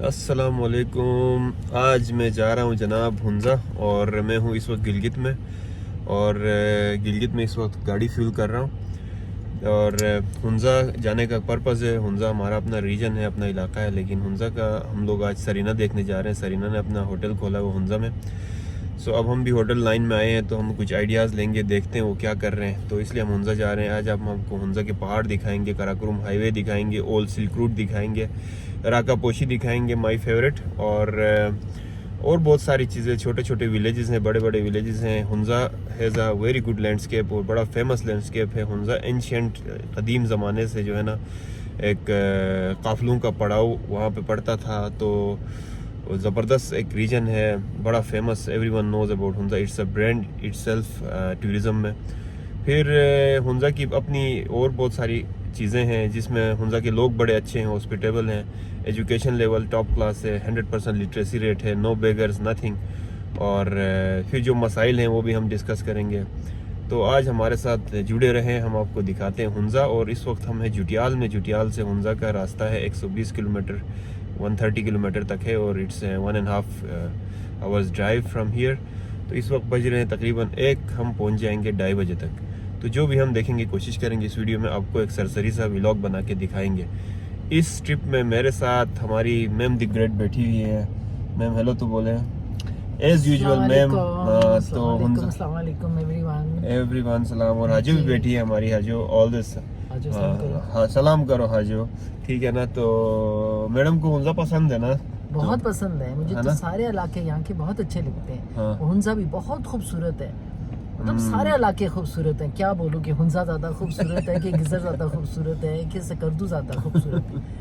अस्सलामुअलैकुम। आज मैं जा रहा हूँ जनाब हुंजा और मैं हूँ इस वक्त गिलगित में। और गिलगित में इस वक्त गाड़ी फ्यूल कर रहा हूँ। और हुंजा जाने का पर्पज़ है, हुंजा हमारा अपना रीजन है, अपना इलाका है, लेकिन हुंजा का हम लोग आज सरीना देखने जा रहे हैं। सरीना ने अपना होटल खोला वो हुंजा में। सो अब हम भी होटल लाइन में आए हैं, तो हम कुछ आइडियाज़ लेंगे, देखते हैं वो क्या कर रहे हैं। तो इसलिए हम हुंजा जा रहे हैं। आज हम आपको हुंजा के पहाड़ दिखाएंगे, कराकोरम हाईवे दिखाएंगे, ओल्ड सिल्क रूट दिखाएंगे, राकापोशी दिखाएंगे माय फेवरेट, और बहुत सारी चीज़ें। छोटे छोटे विलेजेस हैं, बड़े बड़े विलेजेस हैं। Hunza has a very good landscape और बड़ा फेमस लैंडस्केप है हुंजा। एंशियंट कदीम ज़माने से जो है ना, एक काफिलों का पड़ाव वहाँ पे पड़ता था। तो ज़बरदस्त एक रीजन है, बड़ा famous, everyone knows about Hunza. It's a brand itself tourism में। फिर हुंजा की अपनी और बहुत सारी चीज़ें हैं, जिसमें हुंजा के लोग बड़े अच्छे हैं, हॉस्पिटेबल हैं, एजुकेशन लेवल टॉप क्लास है, 100% लिटरेसी रेट है, नो बेगर्स नथिंग। और फिर जो मसाइल हैं वो भी हम डिस्कस करेंगे। तो आज हमारे साथ जुड़े रहें, हम आपको दिखाते हैं हुंजा। और इस वक्त हम हैं जुटियाल में। जुटियाल से हुंजा का रास्ता है 120 किलोमीटर, 130 किलोमीटर तक है, और it's 1.5 hours drive from here. तो इस वक्त बज रहे हैं तकरीबन 1, हम पहुंच जाएंगे 2:30 बजे तक। तो जो भी हम देखेंगे, कोशिश करेंगे इस वीडियो में आपको एक सरसरी सा व्लॉग बना के दिखाएंगे। इस ट्रिप में मेरे साथ हमारी मैम द ग्रेट बैठी हुई है। मैम हेलो तो बोले एज यूजुअल मैम। तो एवरीवन सलाम। और हाजो भी बैठी है हमारी, हाजो ऑल दिस। हाँ सलाम करो हाजो, ठीक है ना। तो मैडम को हुंजा पसंद है ना? बहुत पसंद है मुझे, तो सारे इलाके यहाँ के बहुत अच्छे लगते हैं। हाँ। हुंजा भी बहुत खूबसूरत है, मतलब सारे इलाके खूबसूरत हैं। क्या बोलूं कि हुंजा ज्यादा खूबसूरत है कि गिजर ज्यादा खूबसूरत है कि सकर्दू ज्यादा खूबसूरत है।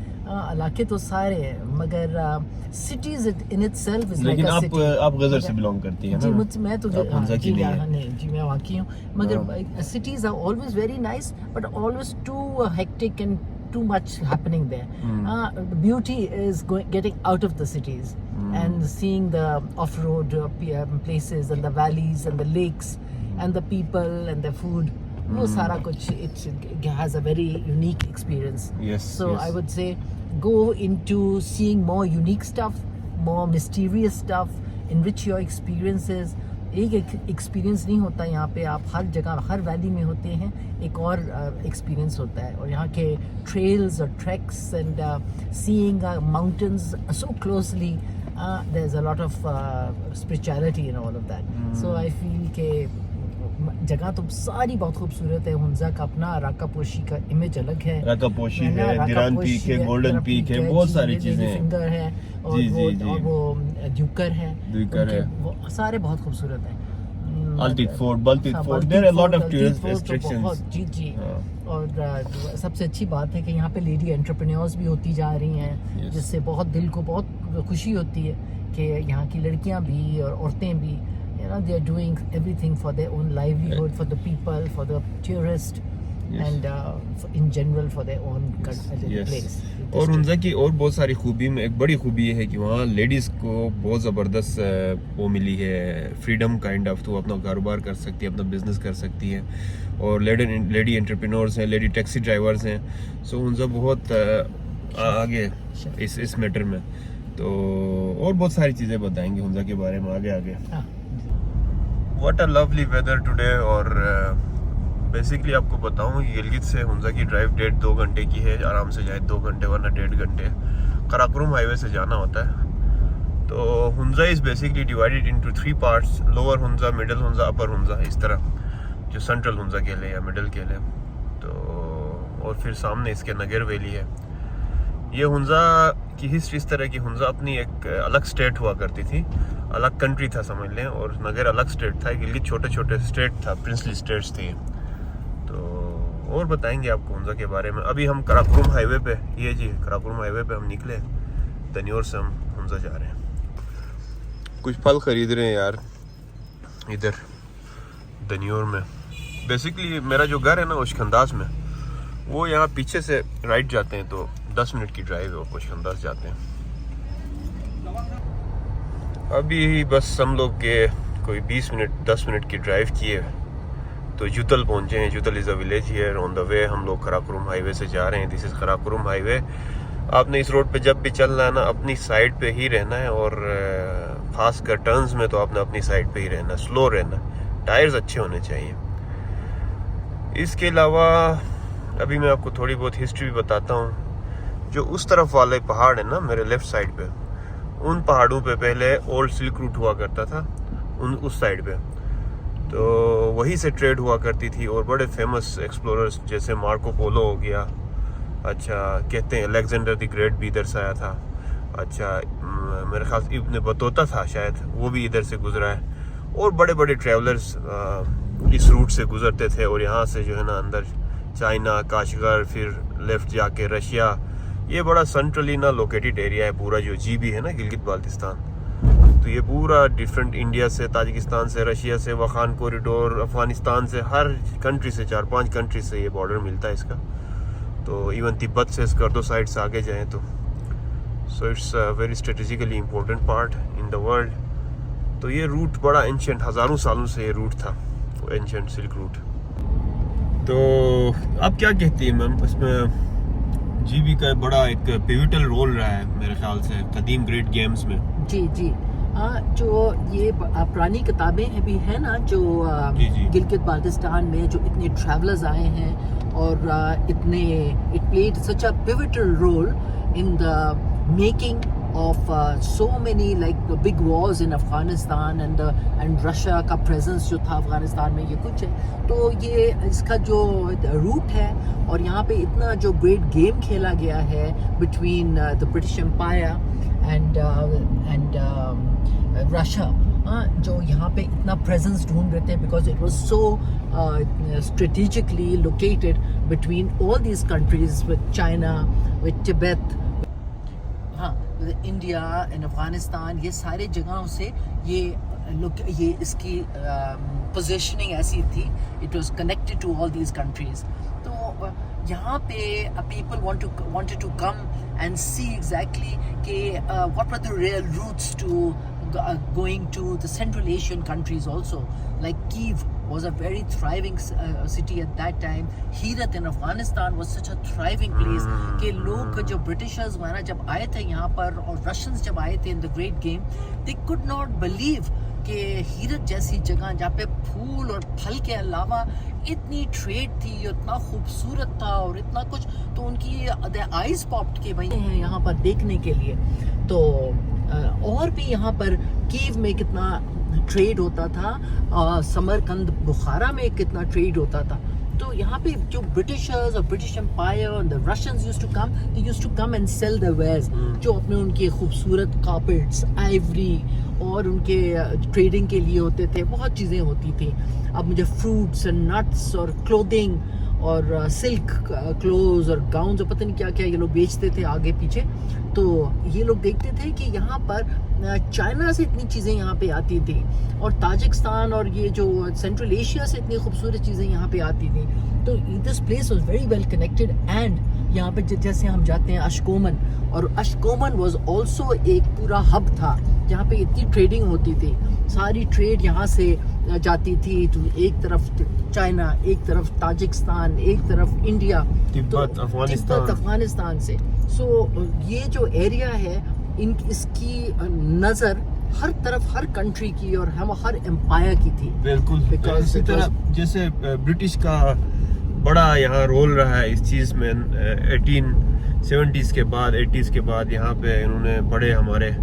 इलाके तो सारे हैं, मगर cities in itself is like a city. आप गिजर से बिलोंग करती हैं जी? मैं तो जी मैं वहाँ की हूँ, मगर cities are always very nice but always too hectic and too much happening there. The beauty is getting out of the cities and seeing the off-road places and the valleys and the lakes and the people and the food. वो सारा कुछ it has a very unique experience. Yes. So yes. I would say go into seeing more unique stuff, more mysterious stuff, enrich your experiences. एक experience नहीं होता यहाँ पे, आप हर जगह हर वैली में होते हैं, एक और एक्सपीरियंस होता है। और यहाँ के ट्रेल्स और tracks and seeing mountains so closely, there is a lot of spirituality in all of that. So I feel के जगह तो सारी बहुत खूबसूरत है। हुंजा का अपना राकापोशी का इमेज अलग है। राकापोशी है, दिरान पीक है, गोल्डन पीक है, बहुत सारी चीजें हैं। फिंगर है और वो ड्यूकर है, वो सारे बहुत खूबसूरत हैं। Altit fort, Baltit fort, there are lot of tourist restrictions. जी। और सबसे अच्छी बात है कि यहाँ पे लेडी एंटरप्रेन्योर्स भी होती जा रही हैं, जिससे बहुत दिल को बहुत खुशी होती है कि यहाँ की लड़कियाँ भी और औरतें भी, they are doing everything for their own livelihood, for the people, for the tourist, and in general for their own place. और हुंजा की और बहुत सारी खूबी में एक बड़ी खूबी ये है कि वहाँ लेडीज़ को बहुत ज़बरदस्त वो मिली है, फ्रीडम काइंड ऑफ। तो अपना कारोबार कर सकती है, अपना बिजनेस कर सकती है। और लेडी एंटरप्रेन्योर्स हैं, लेडी टैक्सी ड्राइवर्स हैं। सो हुंजा बहुत आगे इस मैटर में। तो और बहुत सारी चीज़ें बताएंगे हुंजा के बारे में आगे। What a lovely weather today. और बेसिकली आपको बताऊं, गिलगित से हुंजा की ड्राइव 1.5-2 घंटे की है। आराम से जाए 2 घंटे, वरना 1.5 घंटे कराकोरम हाईवे से जाना होता है। तो Hunza is basically divided into 3 parts, lower Hunza, middle Hunza, upper Hunza, इस तरह, जो सेंट्रल हुंजा के लिए या मिडिल के लिए। तो और फिर सामने इसके नगर वैली है। ये हुंजा की हिस्ट्री इस तरह की, हुंजा अपनी एक अलग स्टेट हुआ करती थी, अलग कंट्री था समझ लें, और नगर अलग स्टेट था। गिलगित छोटे छोटे स्टेट था, प्रिंसली स्टेट्स थी। तो और बताएंगे आपको हुंजा के बारे में। अभी हम कराकोरम हाईवे पे, ये जी कराकोरम हाईवे पे हम निकले, दनियोर से हम हुंजा जा रहे हैं। कुछ फल खरीद रहे हैं यार इधर दनियोर में। बेसिकली मेरा जो घर है ना ओशखंदास में, वो यहाँ पीछे से राइट जाते हैं, तो 10 मिनट की ड्राइव है, वो ओशखंदास जाते हैं। अभी बस हम लोग के कोई 10 मिनट की ड्राइव किए तो जुतल पहुंचे हैं। Jutal is a village here on the way. हम लोग कराकोरम हाईवे से जा रहे हैं। दिस इज़ कराकोरम हाईवे आपने इस रोड पे जब भी चलना है ना, अपनी साइड पे ही रहना है, और खासकर टर्न्स में तो आपने अपनी साइड पे ही रहना, स्लो रहना, टायर्स अच्छे होने चाहिए। इसके अलावा अभी मैं आपको थोड़ी बहुत हिस्ट्री भी बताता हूँ। जो उस तरफ वाले पहाड़ है ना मेरे लेफ्ट साइड पे, उन पहाड़ों पे पहले ओल्ड सिल्क रूट हुआ करता था, उस साइड पे। तो वहीं से ट्रेड हुआ करती थी, और बड़े फेमस एक्सप्लोरर्स जैसे मार्को पोलो हो गया, अच्छा कहते हैं अलेक्जेंडर द ग्रेट भी इधर से आया था, अच्छा मेरे ख्याल से इब्न बतूता था शायद, वो भी इधर से गुजरा है, और बड़े बड़े ट्रैवलर्स इस रूट से गुजरते थे। और यहाँ से जो है ना अंदर चाइना, काशगर, फिर लेफ्ट जाके रशिया, ये बड़ा सेंट्रली ना लोकेटेड एरिया है पूरा, जो जीबी है ना गिलगित बाल्टिस्तान। तो ये पूरा डिफरेंट, इंडिया से, ताजिकिस्तान से, रशिया से, वखान कॉरिडोर, अफगानिस्तान से, हर कंट्री से, 4-5 कंट्री से ये बॉर्डर मिलता है इसका। तो इवन तिब्बत से स्कर्दो साइड से आगे जाएं तो so it's very strategically important part in the world. तो ये रूट बड़ा एंशिएंट, हज़ारों सालों से ये रूट था, एंशिएंट सिल्क रूट। तो आप क्या कहती हैं मैम, इसमें जीबी का बड़ा एक पिवटल रोल रहा है मेरे ख्याल से कदीम ग्रेट गेम्स में? जी जी, जो ये पुरानी किताबें भी हैं ना, जो गिलगित बाल्टिस्तान में जो इतने ट्रैवलर्स आए हैं, और इतने it played such a pivotal role in the making of so many like big wars in Afghanistan and Russia का presence जो था अफगानिस्तान में, ये कुछ है। तो ये इसका जो रूट है, और यहाँ पे इतना जो great game खेला गया है between the British Empire and Russia, जो यहाँ पे इतना presence ढूंढ रहे थे, because it was so strategically located between all these countries, with China, with Tibet, India and Afghanistan, ये सारे जगहों से ये इसकी पोजीशनिंग ऐसी थी, it was connected to all these countries. तो यहाँ पे people wanted to come and see exactly कि what were the real routes to going to the Central Asian countries also. Like Kiev was a very thriving city at that time. Herat in Afghanistan was such a thriving place कि लोग, जो Britishers वहाँ जब आए थे यहाँ पर, और Russians जब आए थे in the Great Game, they could not believe कि हीरत जैसी जगह जहाँ पे फूल और फल के अलावा इतनी ट्रेड थी, इतना खूबसूरत था और इतना कुछ, तो उनकी आईज पॉप्ड के भाई हैं यहाँ पर देखने के लिए। तो और भी यहाँ पर कीव में कितना ट्रेड होता था, समरकंद बुखारा में कितना ट्रेड होता था। तो यहाँ पे जो ब्रिटिशर्स और ब्रिटिश एम्पायर और the Russians used to come and sell the wares, जो अपने उनके खूबसूरत कार्पेट्स, आइवरी, और उनके ट्रेडिंग के लिए होते थे, बहुत चीज़ें होती थी। अब मुझे फ्रूट्स एंड नट्स और क्लोथिंग और सिल्क क्लोथ्स और गाउन्स और पता नहीं क्या क्या ये लोग बेचते थे आगे पीछे। तो ये लोग देखते थे कि यहाँ पर चाइना से इतनी चीज़ें यहाँ पे आती थी, और ताजिकिस्तान और ये जो सेंट्रल एशिया से इतनी खूबसूरत चीज़ें यहाँ पे आती थी। तो this place was very well connected. And यहाँ पे जैसे हम जाते हैं अशकोमन, और अशकोमन वाज आल्सो एक पूरा हब था जहाँ पे इतनी ट्रेडिंग होती थी, सारी ट्रेड यहाँ से जाती थी। तो एक तरफ चाइना, एक तरफ ताजिकिस्तान, एक तरफ इंडिया, तिब्बत, अफगानिस्तान से। सो ये जो एरिया है, इसकी नज़र हर तरफ, हर कंट्री की और हम हर एम्पायर की थी। बिल्कुल, इसी तरह जैसे ब्रिटिश का बड़ा यहाँ रोल रहा है इस चीज़ में। 1870s के बाद, 80s के बाद यहाँ पे इन्होंने बड़े हमारे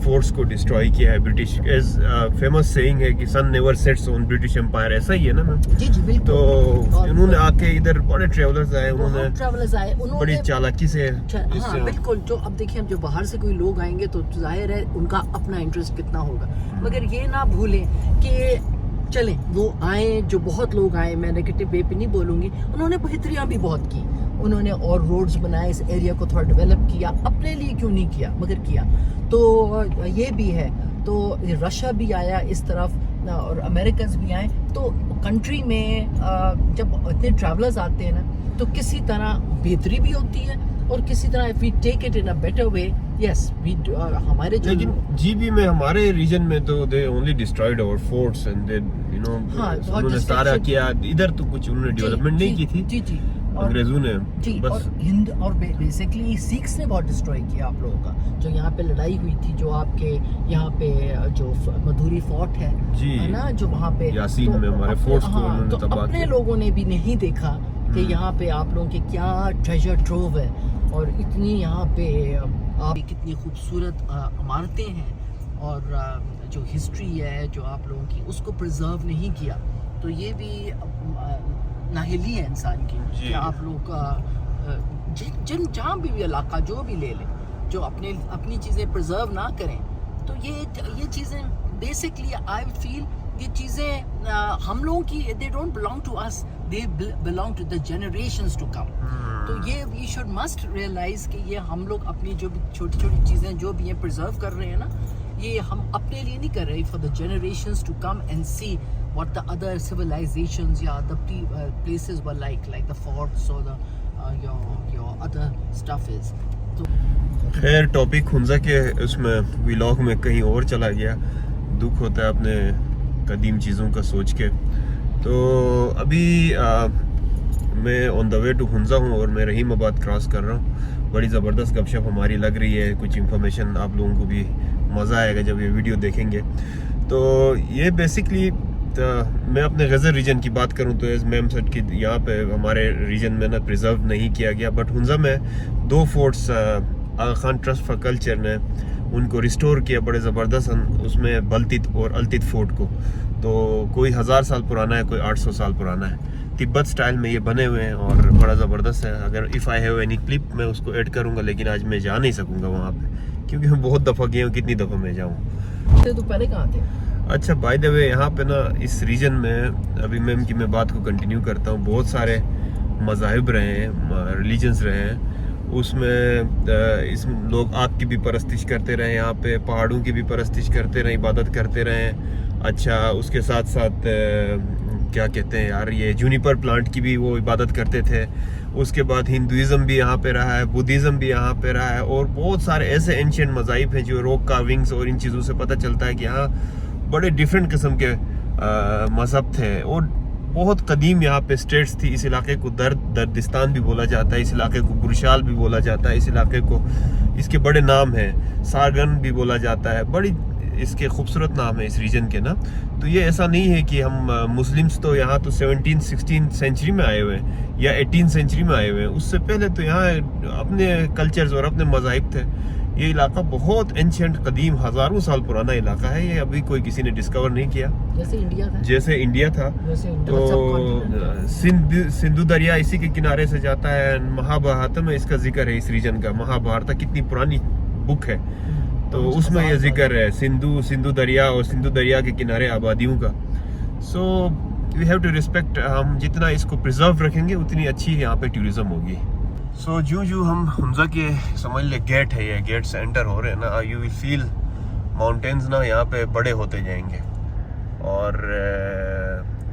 फोर्स को डिस्ट्रॉय किया है। ब्रिटिश एज फेमस सेइंग है कि sun never sets on British Empire, ऐसा ही है ना मैम? जी जी बिल्कुल। तो इन्होंने आके इधर बड़े ट्रेवलर्स आए, उन्होंने बड़ी चालाकी से हाँ बिल्कुल। जो अब देखिए, हम जो बाहर से कोई लोग आएंगे तो जाहिर है उनका अपना इंटरेस्ट कितना होगा, मगर ये ना भूलें कि चलें वो आए, जो बहुत लोग आए, मैं नेगेटिव वे पे नहीं बोलूँगी, उन्होंने बेहतरियाँ भी बहुत की, उन्होंने और रोड्स बनाए, इस एरिया को थोड़ा डेवलप किया, अपने लिए क्यों नहीं किया, मगर किया। तो ये भी है। तो रशिया भी आया इस तरफ, और अमेरिकन्स भी आए। तो कंट्री में जब इतने ट्रैवलर्स आते हैं ना, तो किसी तरह बेहतरी भी होती है, और किसी तरह if we take it in a better way, yes we हमारे जो, लेकिन जीबी में हमारे रीजन में तो they only destroyed our forts and they उन्होंने सारा किया, इधर तो कुछ उन्होंने डेवलपमेंट नहीं की थी। जी जी। अंग्रेजों ने जी, बस और हिंद और बेसिकली सिख्स ने बहुत डिस्ट्रॉय किया आप लोगों का। जो यहाँ पे लड़ाई हुई थी, जो आपके यहाँ पे जो मधुरी फोर्ट है जी, है ना, जो वहाँ पे यासीन में हमारे फोर्ट्स को उन्होंने तो तबाह अपने किया। लोगों ने भी नहीं देखा कि यहाँ पे आप लोगों के क्या ट्रेजर ट्रोव है, और इतनी यहाँ पे आप कितनी खूबसूरत इमारतें हैं, और जो हिस्ट्री है जो आप लोगों की, उसको प्रिजर्व नहीं किया। तो ये भी नाहिली है इंसान की जी। कि आप लोग जिन जहाँ भी इलाका जो भी ले लें, जो अपनी चीज़ें प्रिजर्व ना करें, तो ये चीज़ें बेसिकली आई फील ये चीज़ें हम लोगों की, they don't belong to us, they belong to the generations to come. तो ये वी शुड मस्ट रियलाइज कि ये हम लोग अपनी जो भी छोटी छोटी चीज़ें जो भी ये प्रिजर्व कर रहे हैं ना, ये हम अपने लिए नहीं कर रहे, for the generations to come and see what the other civilizations, the places were like the forts or the your other stuff is. तो खैर टॉपिक हुंजा के उसमें व्लॉग में कहीं और चला गया। दुख होता है अपने कदीम चीज़ों का सोच के। तो अभी मैं on the way to Hunza हूँ और मैं रहीमाबाद क्रॉस कर रहा हूँ। बड़ी ज़बरदस्त गपशप हमारी लग रही है, कुछ इंफॉर्मेशन आप लोगों को भी मज़ा आएगा जब ये वीडियो देखेंगे। तो ये बेसिकली मैं अपने गज़र रीजन की बात करूं तो मैम सच की यहाँ पे हमारे रीजन में ना प्रिजर्व नहीं किया गया, बट हुंजा में 2 forts Aga Khan Trust for Culture ने उनको रिस्टोर किया बड़े ज़बरदस्त, उसमें बलतित और अलतित फोर्ट को। तो कोई 1000 साल पुराना है, कोई 800 साल पुराना है। तिब्बत स्टाइल में ये बने हुए हैं और बड़ा ज़बरदस्त है। अगर if I have any clip मैं उसको ऐड करूँगा, लेकिन आज मैं जा नहीं सकूँगा वहाँ पर क्योंकि मैं बहुत दफ़ा गया हूँ। कितनी दफ़ा मैं जाऊँ। तो पहले कहाँ थे? अच्छा, बाय द वे यहाँ पे ना इस रीजन में, अभी मैम की मैं बात को कंटिन्यू करता हूँ, बहुत सारे मज़ाहिब रहे हैं, रिलीजन्स रहे हैं। उसमें इस लोग आग की भी परस्तिश करते रहे, यहाँ पे पहाड़ों की भी परस्तिश करते रहे, इबादत करते रहे। अच्छा, उसके साथ साथ क्या कहते हैं यार, ये जूनिपर प्लांट की भी वो इबादत करते थे। उसके बाद हिंदुज़म भी यहाँ पे रहा है, बुद्धिज़्म भी यहाँ पे रहा है, और बहुत सारे ऐसे एंशिएंट मज़ाहिब हैं जो रॉक कार्विंग्स और इन चीज़ों से पता चलता है कि यहाँ बड़े डिफरेंट किस्म के मज़हब थे। और बहुत कदीम यहाँ पे स्टेट्स थी। इस इलाके को दर्दिस्तान भी बोला जाता है, इस इलाके को बुरशाल भी बोला जाता है, इस इलाके को इसके बड़े नाम हैं, सागन भी बोला जाता है। बड़ी इसके खूबसूरत नाम है इस रीजन के ना। तो ये ऐसा नहीं है कि हम मुस्लिम्स तो यहाँ तो 17-16 सेंचुरी में आए हुए हैं या 18 सेंचुरी में आए हुए हैं। उससे पहले तो यहाँ अपने कल्चर्स और अपने मज़ाहिब थे। ये इलाका बहुत एंशिएंट कदीम हज़ारों साल पुराना इलाका है। ये अभी कोई किसी ने डिस्कवर नहीं किया, जैसे इंडिया था। जैसे इंडिया था। तो सिंधु दरिया इसी के किनारे से जाता है। महाभारत में इसका जिक्र है, इस रीजन का। महाभारत कितनी पुरानी बुक है, तो उसमें यह जिक्र है सिंधु दरिया और सिंधु दरिया के किनारे आबादियों का। So we have to respect. हम जितना इसको प्रिजर्व रखेंगे उतनी अच्छी यहाँ पे टूरिज्म होगी। सो जो हम हुंजा के समझ ले गेट है, ये गेट से एंटर हो रहे हैं ना, यू विल फील माउंटेन्स ना यहाँ पे बड़े होते जाएंगे। और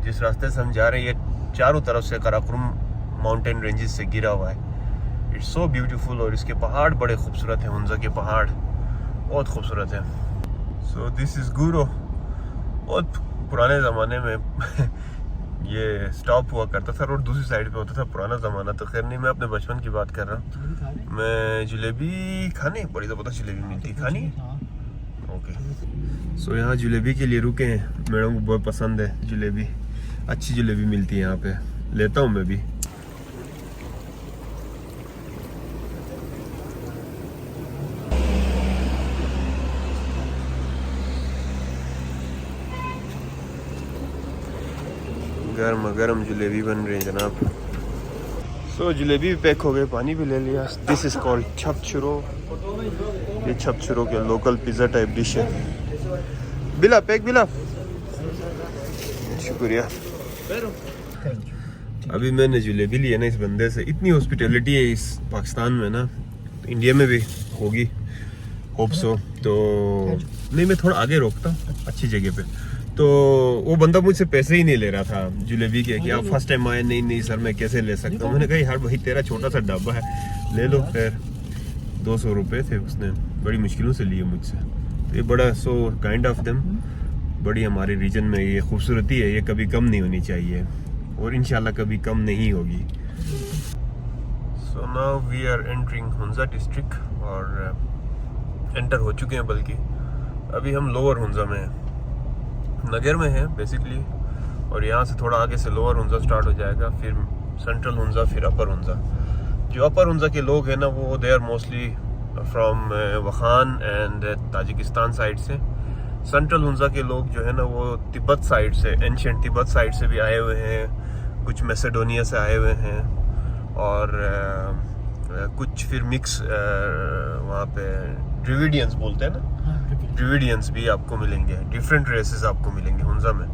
जिस रास्ते से हम जा रहे हैं ये चारों तरफ से काराकोरम माउंटेन रेंजेस से घिरा हुआ है। It's so beautiful. और इसके पहाड़ बड़े खूबसूरत हैं, हुंजा के पहाड़ बहुत खूबसूरत हैं। सो दिस इज़ गुरो। बहुत पुराने ज़माने में ये स्टॉप हुआ करता था, रोड दूसरी साइड पे होता था। पुराना ज़माना तो खैर नहीं, मैं अपने बचपन की बात कर रहा हूँ। मैं जलेबी खाने, बड़ी ज़बरदस्त जलेबी मिलती खानी। ओके, सो यहाँ जलेबी के लिए रुके हैं। मैडम को बहुत पसंद है जलेबी, अच्छी जलेबी मिलती है यहाँ पे, लेता हूँ मैं भी। गर्म गर्म जलेबी बन रही है जनाब। सो जलेबी भी पैक हो गई, पानी भी ले लिया। This is called Chapshuro. ये छपछुरो के लोकल पिज़्ज़ा टाइप डिश है। बिला पैक बिला, शुक्रिया। अभी मैंने जलेबी ली है ना इस बंदे से। इतनी हॉस्पिटैलिटी है इस पाकिस्तान में ना, इंडिया में भी होगी होप सो। तो नहीं, मैं थोड़ा आगे रोकता हूँ अच्छी जगह पे। तो वो बंदा मुझसे पैसे ही नहीं ले रहा था जलेबी के, कि आप फर्स्ट टाइम आए। नहीं सर, मैं कैसे ले सकता हूँ। मैंने कहा यार भाई तेरा छोटा सा डब्बा है, ले लो। फिर 200 रुपये थे, उसने बड़ी मुश्किलों से लिए मुझसे। तो ये बड़ा सो काइंड ऑफ देम। बड़ी हमारे रीजन में ये खूबसूरती है, ये कभी कम नहीं होनी चाहिए और इंशाल्लाह कभी कम नहीं होगी। So now we are entering Hunza district और एंटर हो चुके हैं, बल्कि अभी हम लोअर हुंजा में हैं, नगर में हैं बेसिकली। और यहाँ से थोड़ा आगे से लोअर हुंजा स्टार्ट हो जाएगा, फिर सेंट्रल हुंजा, फिर अपर हुंजा। जो अपर हुंजा के लोग हैं ना, वो they are mostly from Wakhan and Tajikistan side से। सेंट्रल हुंजा के लोग जो है ना, वो तिब्बत साइड से, एंशिएंट तिब्बत साइड से भी आए हुए हैं, कुछ मैसेडोनिया से आए हुए हैं, और कुछ फिर मिक्स वहाँ पे ड्रिविडियंस बोलते हैं ना, ड्रिविडियंस भी आपको मिलेंगे, डिफरेंट रेसेस आपको मिलेंगे हुंजा में।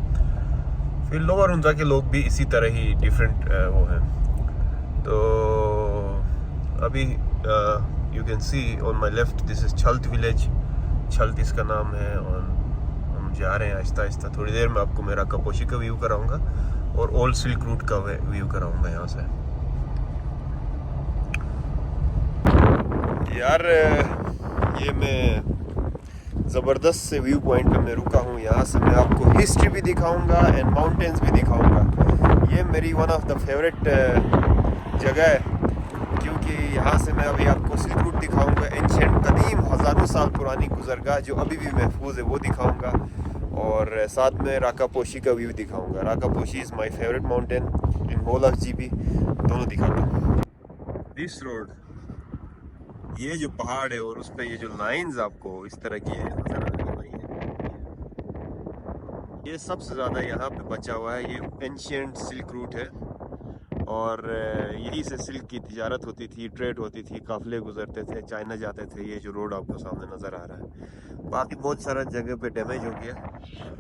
फिर लोअर हुंजा के लोग भी इसी तरह ही डिफरेंट वो हैं। तो अभी you can see on my left, this is Chalt village, Chalt इसका नाम है। और हम जा रहे हैं आहिस्ता आहिस्ता। थोड़ी देर में आपको मेरा कपोशी का व्यू कराऊंगा और ओल्ड सिल्क रूट का व्यू कराऊंगा यहाँ से। यार ये मैं ज़बरदस्त से व्यू पॉइंट पे मैं रुका हूँ। यहाँ से मैं आपको हिस्ट्री भी दिखाऊंगा एंड माउंटेन्स भी दिखाऊंगा। ये मेरी वन ऑफ द फेवरेट जगह है, क्योंकि यहाँ से मैं अभी आपको सिल्क रूट दिखाऊंगा, एंशिएंट कदीम हज़ारों साल पुरानी गुजरगाह जो अभी भी महफूज है वो दिखाऊंगा, और साथ में राकापोशी का व्यू दिखाऊंगा। Rakaposhi is my favourite mountain in whole of GB, दोनों दिखाता हूँ। दिस रोड, ये जो पहाड़ है और उस पर ये जो लाइंस आपको इस तरह की है नजर आ रही है, ये सबसे ज़्यादा यहाँ पे बचा हुआ है। ये एंशिएंट सिल्क रूट है और यही से सिल्क की तिजारत होती थी, ट्रेड होती थी, काफिले गुजरते थे, चाइना जाते थे। ये जो रोड आपको सामने नज़र आ रहा है, बाकी बहुत सारा जगह पे डैमेज हो गया,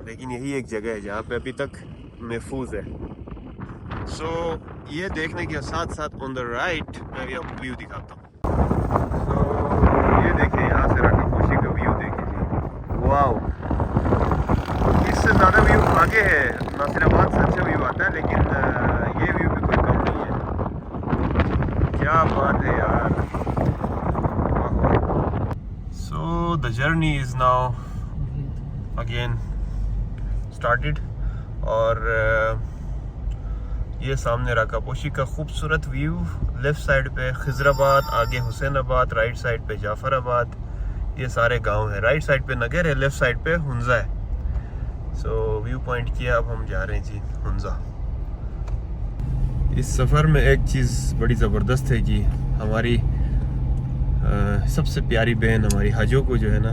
लेकिन यही एक जगह है जहाँ पे अभी तक महफूज है। सो ये देखने के साथ साथ ऑन द राइट मैं भी आपको व्यू दिखाता हूँ। ये देखिए, यहाँ से राकापोशी का व्यू देखिए, वाओ। इससे ज़्यादा व्यू आगे है, नासिराबाद से अच्छा व्यू आता है, लेकिन ये व्यू भी कोई कम नहीं है। क्या बात है यार। So the journey is now again started, और ये सामने राकापोशी का खूबसूरत व्यू। लेफ़्ट साइड पे खिजराबाद, आगे हुसैनाबाद, राइट साइड पे जाफराबाद, ये सारे गांव हैं। राइट साइड पे नगर है, लेफ़्ट साइड पे हुंजा है। सो व्यू पॉइंट किया, अब हम जा रहे हैं जी हुंजा। इस सफ़र में एक चीज़ बड़ी ज़बरदस्त है कि हमारी सबसे प्यारी बहन हमारी हाजो को जो है ना,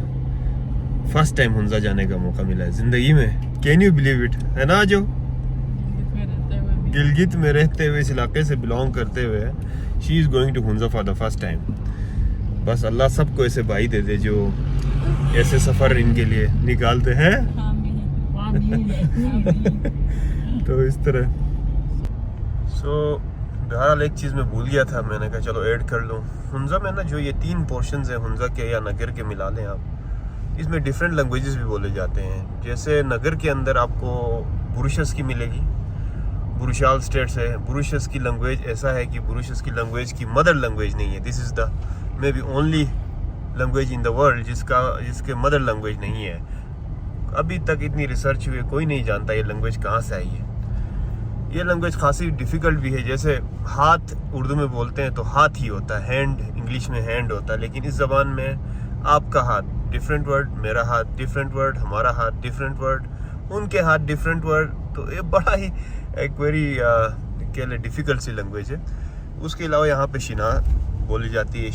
फर्स्ट टाइम हुंजा जाने का मौका मिला है ज़िंदगी में। कैन यू बिलीव इट, है ना हाजो? गिलगित में रहते हुए, इस इलाके से बिलोंग करते हुए, she is going to Hunza for the first time. बस अल्लाह सबको ऐसे भाई दे दे जो ऐसे सफ़र इनके लिए निकालते हैं। तो इस तरह। सो बहरहाल एक चीज़ मैं भूल गया था, मैंने कहा चलो ऐड कर लूँ। हुंजा में ना जो ये 3 पोर्शंस हैं हुंजा के या नगर के, मिला लें आप, इसमें डिफरेंट लैंग्वेजेस भी बोले जाते हैं। जैसे नगर के अंदर आपको बुरुशस की मिलेगी, बुरुशाल स्टेट से। बुरुशस की लैंग्वेज ऐसा है कि बुरुशस की लैंग्वेज की मदर लैंग्वेज नहीं है। This is the may be only language in the world जिसके मदर लैंग्वेज नहीं है। अभी तक इतनी रिसर्च हुई, कोई नहीं जानता ये लैंग्वेज कहाँ से आई है। ये लैंग्वेज खासी डिफ़िकल्ट भी है। जैसे हाथ उर्दू में बोलते हैं तो हाथ ही होता है, हैंड इंग्लिश में हैंड होता है, लेकिन इस ज़बान में आपका हाथ डिफरेंट वर्ड, मेरा हाथ डिफरेंट वर्ड, हमारा हाथ डिफरेंट वर्ड, उनके हाथ डिफरेंट वर्ड। तो ये बड़ा ही एक वेरी कह ले डिफ़िकल्ट सी लैंग्वेज है। उसके अलावा यहाँ पे शिना बोली जाती है।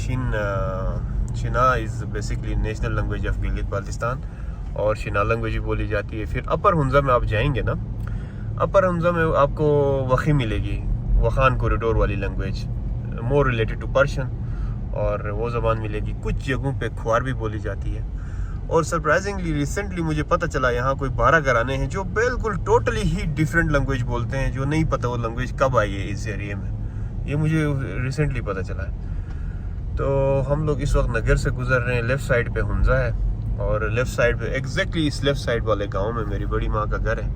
Shina is basically national language of Gilgit Baltistan, और शिना लैंग्वेज भी बोली जाती है। फिर अपर हुंजा में आप जाएंगे ना, अपर हुंजा में आपको वखी मिलेगी, वखान कॉरिडोर वाली language, more related to Persian, और वो ज़बान मिलेगी। कुछ जगहों पे ख्वार भी बोली जाती है। और सरप्राइजिंगली रिसेंटली मुझे पता चला यहाँ कोई 12 घराने हैं जो बिल्कुल टोटली ही डिफरेंट लैंग्वेज बोलते हैं, जो नहीं पता वो लैंग्वेज कब आई है इस एरिया में। ये मुझे रिसेंटली पता चला है। तो हम लोग इस वक्त नगर से गुजर रहे हैं। लेफ़्ट साइड पे हुंजा है, और लेफ़्ट साइड पे एग्जैक्टली इस लेफ़्ट साइड वाले गाँव में मेरी बड़ी माँ का घर है।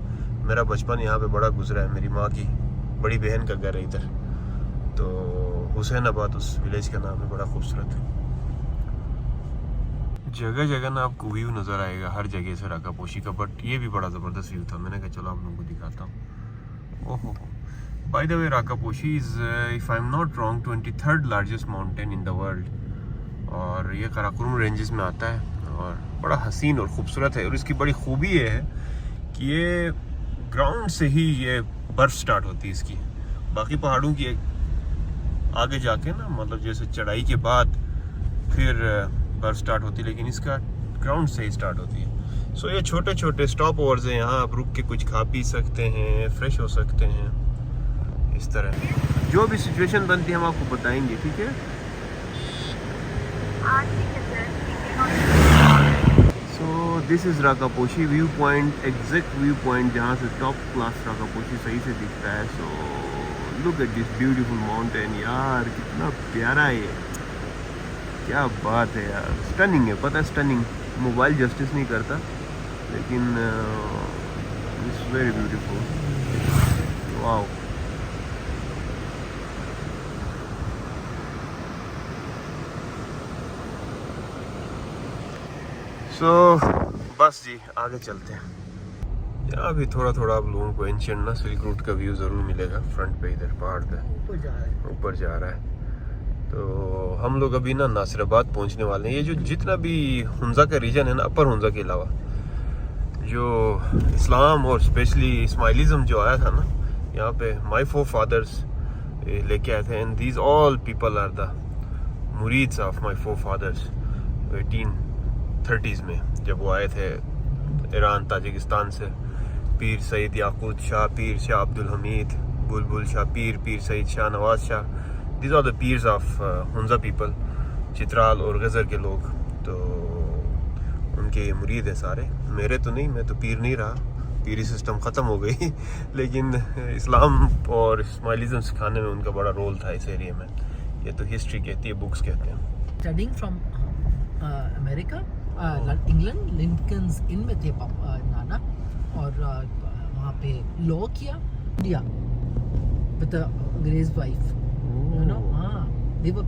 मेरा बचपन यहाँ पे बड़ा गुजरा है। मेरी माँ की बड़ी बहन का घर है इधर। तो हुसैनाबाद उस विलेज का नाम है, बड़ा खूबसूरत है। जगह जगह ना आपको व्यू नज़र आएगा हर जगह से राकापोशी का, बट ये भी बड़ा ज़बरदस्त व्यू था। मैंने कहा चलो आप लोगों को दिखाता हूँ। ओहो, By the way, Rakaposhi is, if I'm not wrong, 23rd largest mountain in the world. और ये काराकोरम रेंजेस में आता है और बड़ा हसीन और ख़ूबसूरत है। और इसकी बड़ी खूबी ये है कि ये ग्राउंड से ही ये बर्फ़ स्टार्ट होती है इसकी। बाकी पहाड़ों की आगे जाके ना, मतलब जैसे चढ़ाई के बाद फिर बर्फ़ स्टार्ट होती है, लेकिन इसका ग्राउंड से ही स्टार्ट होती है। सो ये छोटे छोटे स्टॉप ओवर्स हैं, यहाँ आप रुक के कुछ खा पी सकते हैं, फ्रेश हो सकते हैं। इस तरह जो भी सिचुएशन बनती है हम आपको बताएंगे, ठीक है। So this is Rakaposhi view point, exact view point जहाँ से टॉप क्लास राकापोशी सही से दिखता है। So look at this beautiful mountain यार, कितना प्यारा है ये, क्या बात है यार, स्टनिंग है, पता है स्टनिंग, मोबाइल जस्टिस नहीं करता, लेकिन इट्स वेरी ब्यूटीफुल, वाओ। सो बस जी आगे चलते हैं। यहाँ भी थोड़ा थोड़ा आप लोगों को एंशिएंट ना सिल्क रूट का व्यू ज़रूर मिलेगा। फ्रंट पे इधर पहाड़ पे ऊपर जा रहा है। तो हम लोग अभी ना नासिराबाद पहुँचने वाले हैं। ये जो जितना भी हुंजा का रीजन है ना, अपर हुंजा के अलावा, जो इस्लाम और स्पेशली इस्माइलिज़म जो आया था ना यहाँ पे, माई फोर फादर्स लेके आए थे, and these all people are the मुरीद्स of my forefathers 1830s में, जब वो आए थे ईरान ताजिकिस्तान से। पीर सईद याकूत शाह, पीर शाह अब्दुल हमीद, बुलबुल Shah Pir, Pir Saeed Shah Nawaz Shah, these are the pirs of Hunza people, Chitral और गज़र के लोग। तो उनके मुरीद है सारे, मेरे तो नहीं, मैं तो पीर नहीं रहा, पीरी सिस्टम ख़त्म हो गई लेकिन इस्लाम और इस्माइलिज़म सिखाने में उनका बड़ा रोल था इस एरिया में। ये तो हिस्ट्री कहती है, बुक्स कहते हैं। Studying from America, England, Lincoln's Inn में थे नाना, और वहाँ पे लॉ किया इंडिया विद अंग्रेज वाइफ, यू नो। हाँ, दे वर